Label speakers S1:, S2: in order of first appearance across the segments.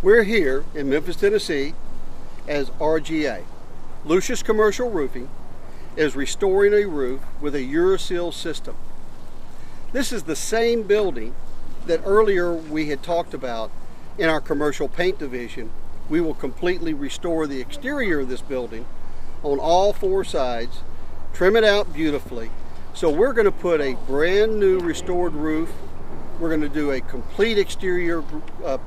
S1: We're here in Memphis, Tennessee as RGA. Lucius Commercial Roofing is restoring a roof with a Ure-A-Sil system. This is the same building that earlier we had talked about in our commercial paint division. We will completely restore the exterior of this building on all four sides, trim it out beautifully. So we're going to put a brand new restored roof. We're going to do a complete exterior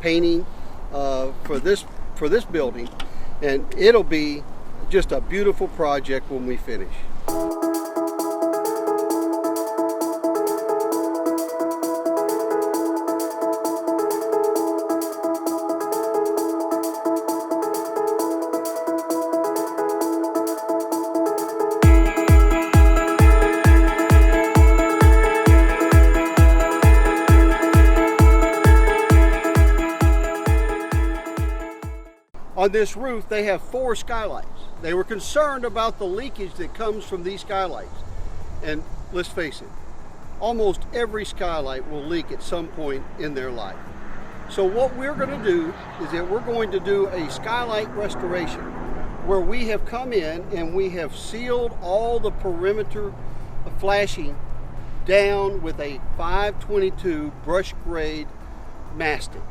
S1: painting for this building, and it'll be just a beautiful project when we finish. On this roof, they have 4 skylights. They were concerned about the leakage that comes from these skylights. And let's face it, almost every skylight will leak at some point in their life. So what we're going to do is that we're going to do a skylight restoration where we have come in and we have sealed all the perimeter flashing down with a 522 brush grade mastic.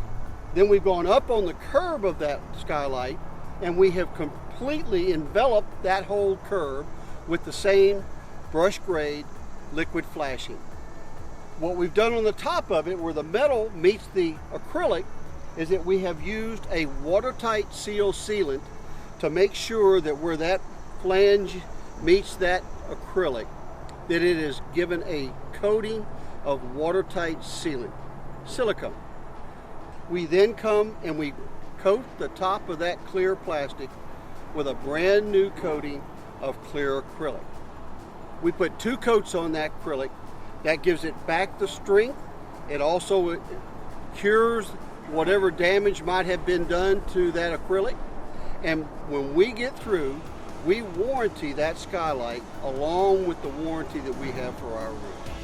S1: Then we've gone up on the curb of that skylight and we have completely enveloped that whole curb with the same brush grade liquid flashing. What we've done on the top of it, where the metal meets the acrylic, is that we have used a watertight seal sealant to make sure that where that flange meets that acrylic, that it is given a coating of watertight sealant, silicone. We then come and we coat the top of that clear plastic with a brand new coating of clear acrylic. We put 2 coats on that acrylic. That gives it back the strength. It also cures whatever damage might have been done to that acrylic. And when we get through, we warranty that skylight along with the warranty that we have for our roof.